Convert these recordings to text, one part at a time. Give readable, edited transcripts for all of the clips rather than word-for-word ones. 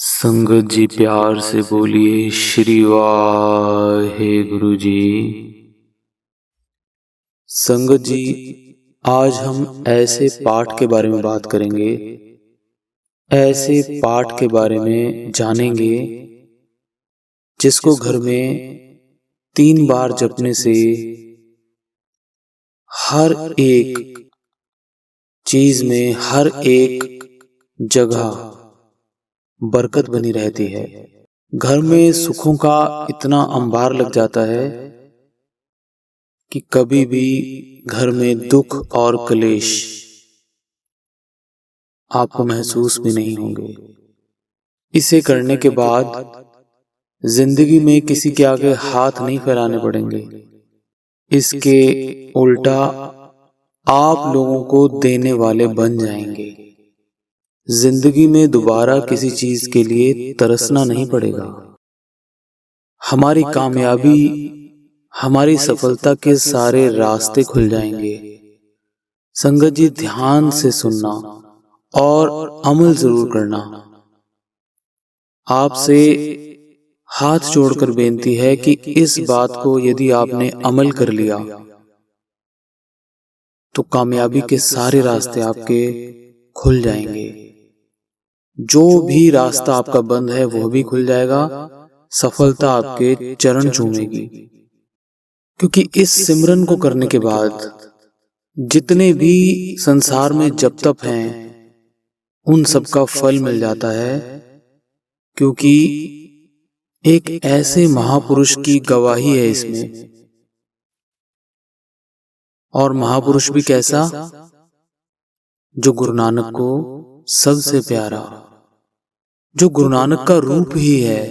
संगत जी प्यार से बोलिए श्री वाहेगुरु जी। संगत जी, आज हम ऐसे पाठ के बारे में बात करेंगे, ऐसे पाठ के बारे में जानेंगे जिसको घर में 3 बार जपने से हर एक चीज में, हर एक जगह बरकत बनी रहती है। घर में सुखों का इतना अंबार लग जाता है कि कभी भी घर में दुख और क्लेश आपको महसूस भी नहीं होंगे। इसे करने के बाद जिंदगी में किसी के आगे हाथ नहीं फैलाने पड़ेंगे, इसके उल्टा आप लोगों को देने वाले बन जाएंगे। जिंदगी में दोबारा किसी चीज के लिए तरसना नहीं पड़ेगा। हमारी कामयाबी, हमारी सफलता के सारे रास्ते खुल जाएंगे। संगत जी, ध्यान से सुनना और अमल जरूर करना। आपसे हाथ जोड़कर बेनती है कि इस बात को यदि आपने अमल कर लिया तो कामयाबी के सारे रास्ते आपके खुल जाएंगे। जो भी रास्ता आपका बंद है वो भी खुल जाएगा, सफलता आपके चरण चूमेगी। क्योंकि इस सिमरन को करने के बाद जितने भी संसार में जप तप हैं उन सब का फल मिल जाता है। क्योंकि एक ऐसे महापुरुष की गवाही है इसमें, और महापुरुष भी कैसा, जो गुरु नानक को सबसे प्यारा, जो गुरु नानक का रूप ही है,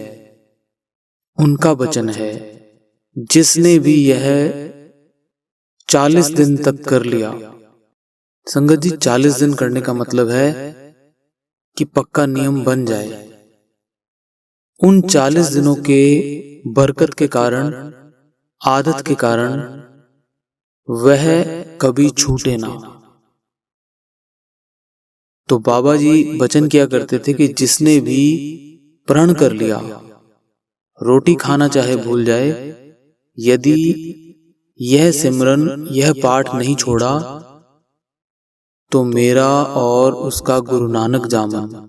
उनका वचन है। जिसने भी यह 40 दिन तक कर लिया। संगत जी, 40 दिन करने का मतलब है कि पक्का नियम बन जाए। उन 40 दिनों के बरकत के कारण, आदत के कारण वह कभी छूटे ना। तो बाबा जी वचन किया करते थे कि जिसने भी प्रण कर लिया, रोटी खाना चाहे भूल जाए, यदि यह सिमरन, यह पाठ नहीं छोड़ा तो मेरा और उसका गुरु नानक जामन।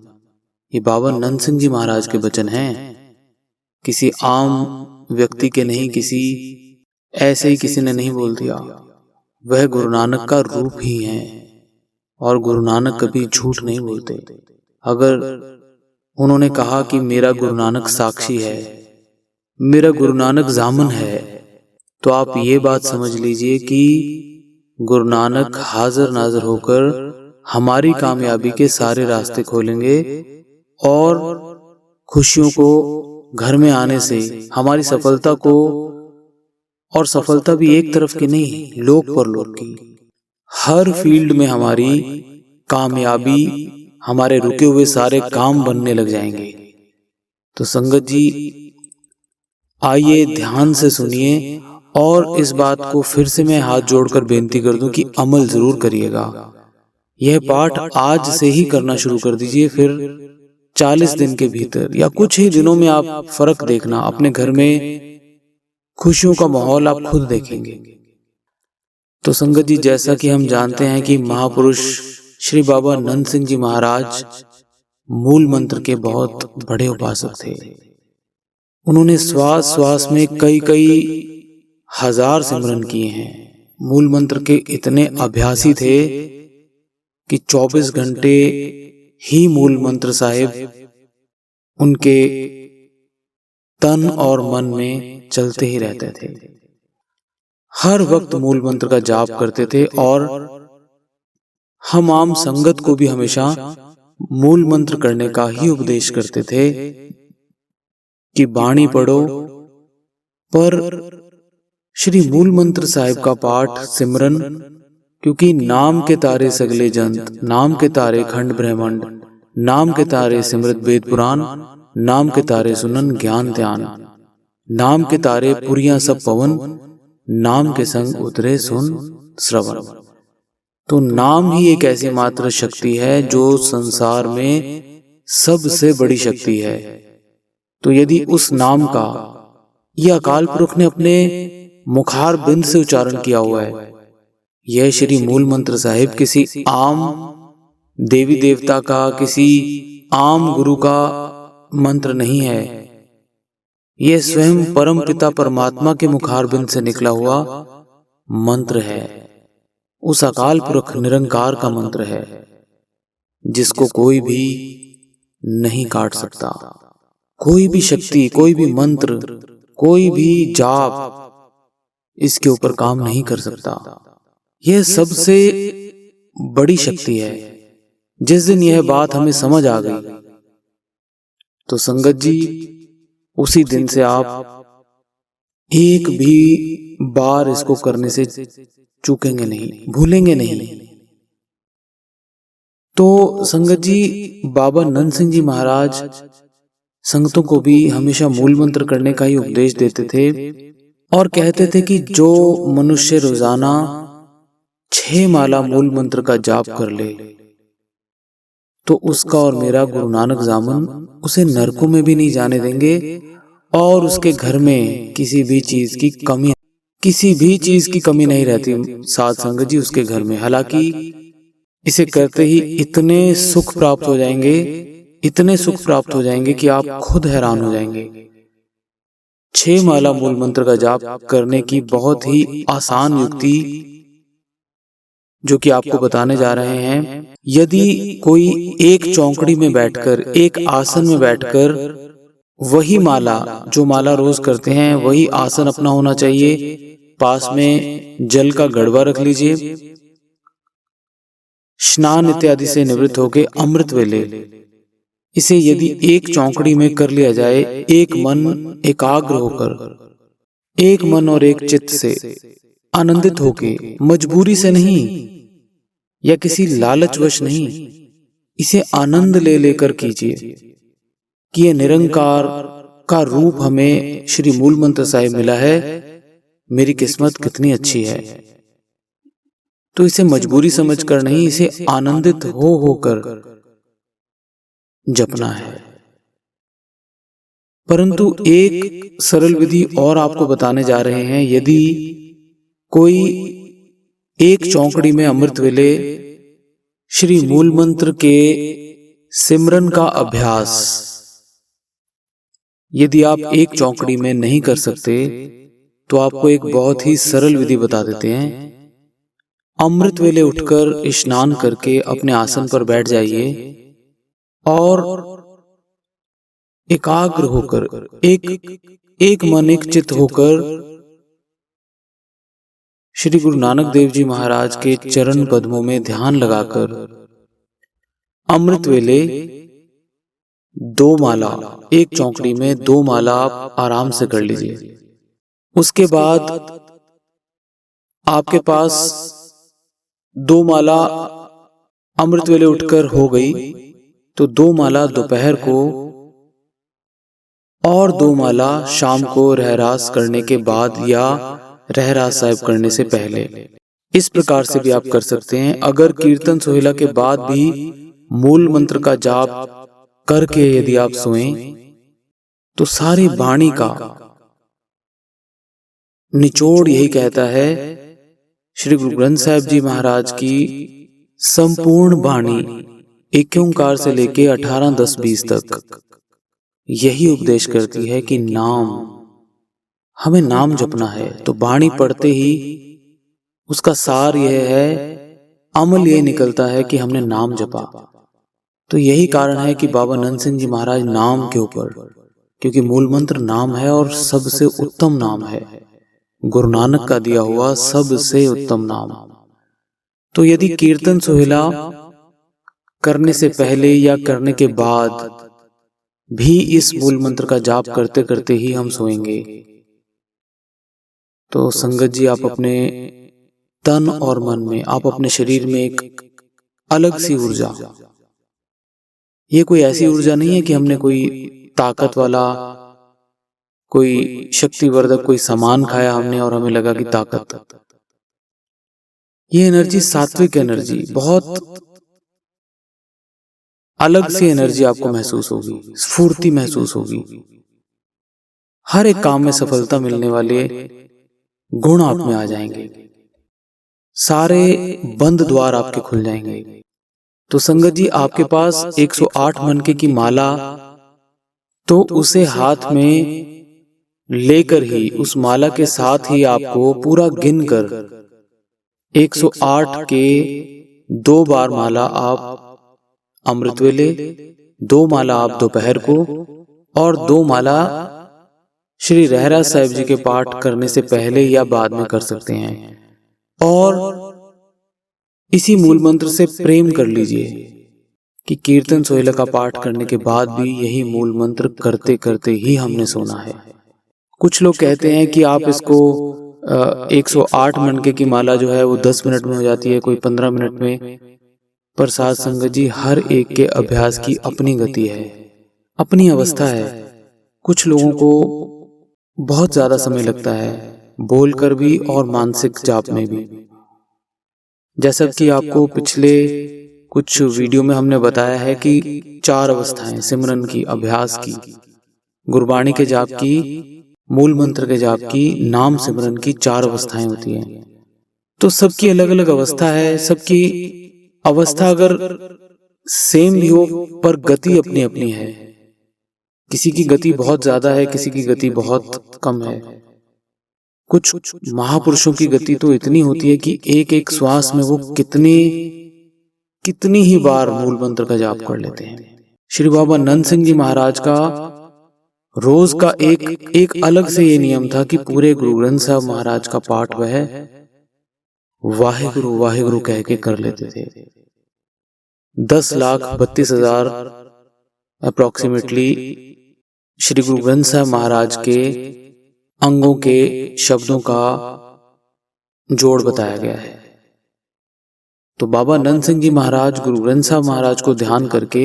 ये बाबा नंद सिंह जी महाराज के वचन हैं, किसी आम व्यक्ति के नहीं, किसी ऐसे ही किसी ने नहीं बोल दिया। वह गुरु नानक का रूप ही है, और गुरु नानक कभी झूठ नहीं बोलते। अगर उन्होंने कहा कि मेरा गुरु नानक साक्षी है, मेरा गुरु नानक जामन है, तो आप ये बात समझ लीजिए कि गुरु नानक हाजिर नाजिर होकर हमारी कामयाबी के सारे रास्ते खोलेंगे। और खुशियों को घर में आने से हमारी सफलता को, और सफलता भी एक तरफ की नहीं, लोक परलोक की, हर फील्ड में हमारी कामयाबी, हमारे रुके हुए सारे काम बनने लग जाएंगे। तो संगत जी, आइए ध्यान से सुनिए, और इस बात को फिर से मैं हाथ जोड़कर बेनती कर दूं कि अमल जरूर करिएगा। यह पाठ आज से ही करना शुरू कर दीजिए। फिर 40 दिन के भीतर या कुछ ही दिनों में आप फर्क देखना, अपने घर में खुशियों का माहौल आप खुद देखेंगे। तो संगत जी, जैसा कि हम जानते हैं कि महापुरुष श्री बाबा नंद सिंह जी महाराज मूल मंत्र के बहुत बड़े उपासक थे। उन्होंने श्वास श्वास में कई कई हजार सिमरन किए हैं। मूल मंत्र के इतने अभ्यासी थे कि 24 घंटे ही मूल मंत्र साहिब उनके तन और मन में चलते ही रहते थे। हर वक्त मूल मंत्र का जाप करते थे, और हम आम संगत को भी हमेशा मूल मंत्र करने का ही उपदेश करते थे कि बाणी पढ़ो, पर श्री मूल मंत्र साहिब का पाठ, सिमरन, क्योंकि नाम के तारे सगले जंत, नाम के तारे खंड ब्रह्मांड, नाम के तारे सिमृत वेद पुराण, नाम के तारे सुनन ज्ञान ध्यान, नाम के तारे पुरियां सब पवन, नाम के संग उतरे सुन श्रवण। तो नाम ही एक ऐसी मात्र शक्ति है जो संसार में सबसे बड़ी शक्ति है। तो यदि उस नाम का यह अकाल पुरुष ने अपने मुखार बिंद से उच्चारण किया हुआ है, यह श्री मूल मंत्र साहिब किसी आम देवी देवता का, किसी आम गुरु का मंत्र नहीं है। यह स्वयं परम पिता परमात्मा के मुखार बिंद से निकला हुआ मंत्र है। उस अकाल पुरख निरंकार का मंत्र है, जिसको कोई भी नहीं काट सकता। कोई भी शक्ति, कोई भी मंत्र, कोई भी जाप इसके ऊपर काम नहीं कर सकता। यह सबसे बड़ी शक्ति है। जिस दिन यह बात हमें समझ आ गई तो संगत जी, उसी दिन से आप एक भी बार इसको करने से चूकेंगे नहीं, भूलेंगे नहीं। तो संगत जी, बाबा नंद सिंह जी महाराज संगतों को भी हमेशा मूल मंत्र करने का ही उपदेश देते थे और कहते थे कि जो मनुष्य रोजाना 6 माला मूल मंत्र का जाप कर ले तो उसका और मेरा गुरु नानक जामन उसे नरकों में भी नहीं जाने देंगे और उसके घर में किसी भी चीज की कमी नहीं रहती साध संगत जी उसके घर में। हालांकि इसे करते ही इतने सुख प्राप्त हो जाएंगे कि आप खुद हैरान हो जाएंगे। 6 माला मूल मंत्र का जाप करने की बहुत ही आसान युक्ति जो कि आपको बताने जा रहे हैं। यदि कोई एक चौकड़ी में बैठकर, एक आसन में बैठकर वही माला, जो माला रोज करते हैं, वही आसन अपना होना चाहिए। पास में जल का गड़वा रख लीजिए। स्नान इत्यादि से निवृत्त होकर अमृत वेले इसे यदि एक चौकड़ी में कर लिया जाए, एक मन एकाग्र होकर, एक मन और एक चित्त से आनंदित होके, मजबूरी से नहीं या किसी लालचवश नहीं, इसे आनंद ले लेकर कीजिए कि यह निरंकार का रूप हमें श्री मूल मंत्र साहिब मिला है, मेरी किस्मत कितनी अच्छी है। तो इसे मजबूरी समझकर नहीं, इसे आनंदित होकर जपना है। परंतु एक सरल विधि और आपको बताने जा रहे हैं। यदि कोई एक चौकड़ी में अमृत वेले श्री मूल मंत्र के सिमरन का अभ्यास यदि आप एक चौकड़ी में नहीं कर सकते तो आपको एक बहुत ही सरल विधि बता देते हैं। अमृत वेले उठकर स्नान करके अपने आसन पर बैठ जाइए और एकाग्र होकर, एक मन एक चित्त होकर श्री गुरु नानक देव जी महाराज के चरण पद्मों में ध्यान लगाकर अमृत वेले 2 माला, एक चौकड़ी में 2 माला आप आराम से कर लीजिए। उसके बाद आपके पास 2 माला अमृत वेले उठकर हो गई तो 2 माला दोपहर को और 2 माला शाम को रहरास करने के बाद या रहरास साहिब करने से पहले। इस प्रकार से भी आप कर सकते हैं। अगर कीर्तन सोहेला के बाद भी मूल मंत्र का जाप करके यदि आप सोएं तो सारी वाणी का निचोड़ यही कहता है, श्री गुरु ग्रंथ साहिब जी महाराज की संपूर्ण वाणी 1 ओंकार से लेके 18, 10, 20 तक यही उपदेश करती है कि हमें नाम जपना है। तो वाणी पढ़ते ही उसका सार यह है, अमल यह निकलता है कि हमने नाम जपा। तो यही कारण है कि बाबा नंद सिंह जी महाराज नाम के ऊपर, क्योंकि मूल मंत्र नाम है और सबसे उत्तम नाम है, गुरु नानक का दिया हुआ सबसे उत्तम नाम। तो यदि कीर्तन सोहेला करने से पहले या करने के बाद भी इस मूल मंत्र का जाप करते करते ही हम सोएंगे तो संगत जी, आप अपने तन और मन में, आप अपने शरीर में एक अलग सी ऊर्जा, ये कोई ऐसी ऊर्जा नहीं है कि हमने कोई ताकत वाला, कोई शक्तिवर्धक कोई सामान खाया हमने और हमें लगा कि ताकत। ये एनर्जी सात्विक एनर्जी, बहुत अलग सी एनर्जी आपको महसूस होगी, स्फूर्ति महसूस होगी, हर एक काम में सफलता मिलने वाले गुण आप में आ जाएंगे, सारे बंद द्वार आपके खुल जाएंगे। तो संगत जी, आपके पास 108 मनके की माला, तो उसे हाथ में लेकर ही, उस माला के साथ ही आपको पूरा गिनकर 108 के 2 बार माला आप अमृत वेले, 2 माला आप दोपहर को, और 2 माला श्री रहरास साहिब जी के पाठ करने से पहले या बाद में कर सकते हैं। और इसी मूल मंत्र से प्रेम कर लीजिए कि कीर्तन सोहेला का पाठ करने के बाद भी यही मूल मंत्र करते करते ही हमने सोना है। कुछ लोग कहते हैं कि आप इसको 108 मनके की माला जो है वो 10 मिनट में हो जाती है, कोई 15 मिनट में। पर साध संगत जी, हर एक के अभ्यास की अपनी गति है, अपनी अवस्था है। कुछ लोगों को बहुत ज्यादा समय लगता है, बोलकर भी और मानसिक जाप में भी। जैसा कि आपको पिछले कुछ वीडियो में हमने बताया है कि 4 अवस्थाएं सिमरन की, अभ्यास की, गुरबाणी के जाप की, मूल मंत्र के जाप की, नाम सिमरन की 4 अवस्थाएं होती हैं। तो सबकी अलग अलग अवस्था है। सबकी अवस्था अगर सेम भी हो पर गति अपनी अपनी है। किसी की गति बहुत ज्यादा है, किसी की गति बहुत कम है। कुछ महापुरुषों की गति तो इतनी होती है कि एक एक श्वास में वो कितनी ही बार मूल मंत्र का जाप कर लेते हैं। श्री बाबा नंद सिंह जी महाराज का रोज का एक अलग से ये नियम था कि पूरे गुरु ग्रंथ साहब महाराज का पाठ वह वाहेगुरु वाहेगुरु कह के कर लेते थे। 10,32,000 अप्रोक्सीमेटली श्री गुरु ग्रंथ साहब महाराज के अंगों के शब्दों का जोड़ बताया गया है। तो बाबा नंद सिंह जी महाराज गुरु ग्रंथ साहब महाराज को ध्यान करके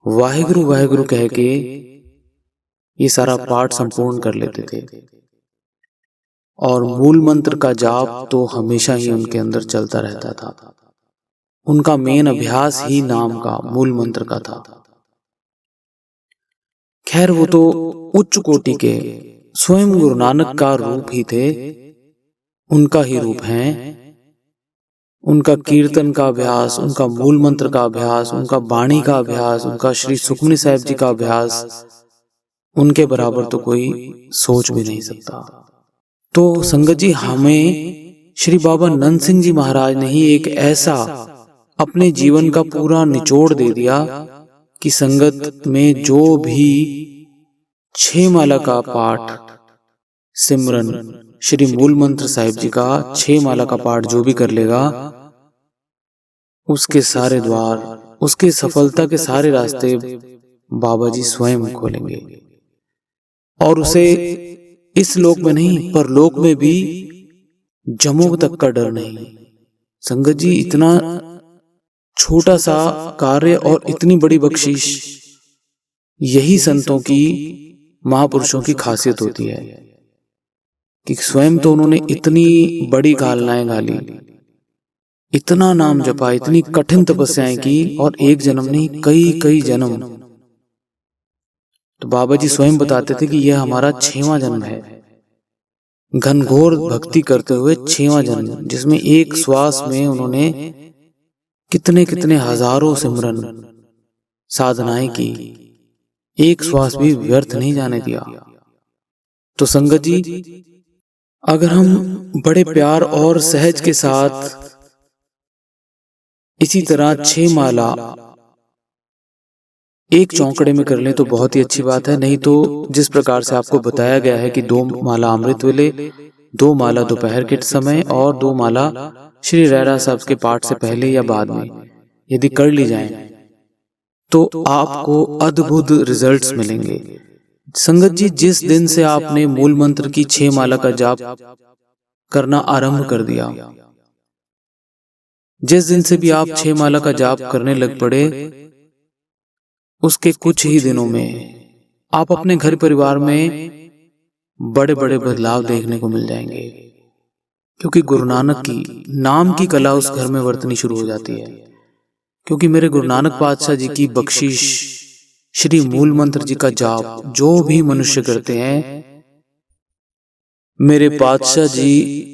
वाहेगुरु वाहेगुरु कह के ये सारा पाठ संपूर्ण कर लेते थे। और मूल मंत्र का जाप तो हमेशा ही उनके अंदर चलता रहता था। उनका मेन अभ्यास ही नाम का, मूल मंत्र का था। खैर, वो तो उच्च कोटि के स्वयं गुरु नानक का रूप ही थे, उनका ही रूप हैं। उनका कीर्तन का अभ्यास, उनका मूल मंत्र का अभ्यास, उनका बाणी का अभ्यास, उनका श्री सुखमनी साहिब जी का अभ्यास, उनके बराबर तो कोई सोच भी नहीं सकता। तो संगत जी, हमें श्री बाबा नंद सिंह जी महाराज ने ही एक ऐसा अपने जीवन का पूरा निचोड़ दे दिया कि संगत में जो भी 6 माला का पाठ, सिमरन, श्री मूल मंत्र साहिब जी का 6 माला का पाठ जो भी कर लेगा, उसके सारे द्वार, उसके सफलता के सारे रास्ते बाबा जी स्वयं खोलेंगे। और उसे इस लोक में नहीं, पर लोक में भी जमोग तक का डर नहीं। संगत जी, इतना छोटा सा कार्य और इतनी बड़ी बख्शीश, यही संतों की, महापुरुषों की खासियत होती है कि स्वयं तो उन्होंने इतनी बड़ी घालनाएं घाली, इतना नाम जपा, इतनी कठिन तपस्याएं की, और एक जन्म नहीं, कई जन्म। तो बाबा जी स्वयं बताते थे कि यह हमारा 6वां जन्म है, घनघोर भक्ति करते हुए 6वां जन्म, जिसमें एक श्वास में उन्होंने कितने हजारों सिमरन साधनाएं की, एक श्वास भी व्यर्थ नहीं जाने दिया। तो संगत जी, अगर हम बड़े प्यार और सहज के साथ इसी तरह 6 माला एक चौंकड़े में कर लें तो बहुत ही अच्छी बात है। नहीं तो जिस प्रकार से आपको बताया गया है कि 2 माला अमृत वेले, 2 माला दोपहर के समय और 2 माला श्री रहरास साहब के पाठ से पहले या बाद में यदि कर ली जाए तो आपको अद्भुत रिजल्ट्स मिलेंगे। संगत जी, जिस दिन से आपने मूल मंत्र की 6 माला का जाप करना आरंभ कर दिया, जिस दिन से भी आप 6 माला का जाप करने लग पड़े, उसके कुछ ही दिनों में आप अपने घर परिवार में बड़े बड़े बदलाव देखने को मिल जाएंगे। क्योंकि गुरु नानक की नाम की कला उस घर में वर्तनी शुरू हो जाती है। क्योंकि मेरे गुरु नानक पातशाह जी की बख्शिश, श्री मूल मंत्र जी का जाप जो भी मनुष्य करते हैं, मेरे पातशाह जी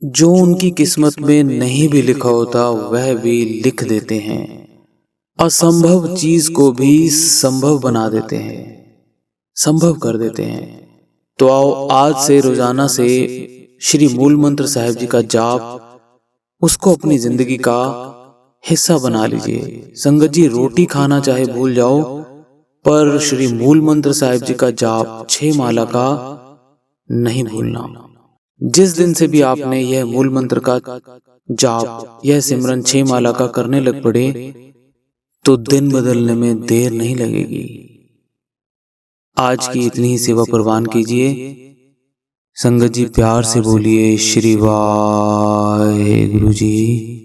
जो उनकी किस्मत में नहीं भी लिखा होता वह भी लिख देते हैं। असंभव चीज को भी संभव बना देते हैं, संभव कर देते हैं। तो आओ आज से रोजाना से श्री मूल मंत्र साहिब जी का जाप उसको अपनी जिंदगी का हिस्सा बना लीजिए। संगत जी, रोटी खाना चाहे भूल जाओ, पर श्री मूल मंत्र साहिब जी का जाप 6 माला का नहीं भूलना। जिस दिन से भी आपने यह मूल मंत्र का जाप, यह सिमरन 6 माला का करने लग पड़े, तो दिन बदलने में देर नहीं लगेगी। आज की इतनी ही सेवा प्रवान कीजिए। संगत जी प्यार से बोलिए श्री वाहेगुरु जी।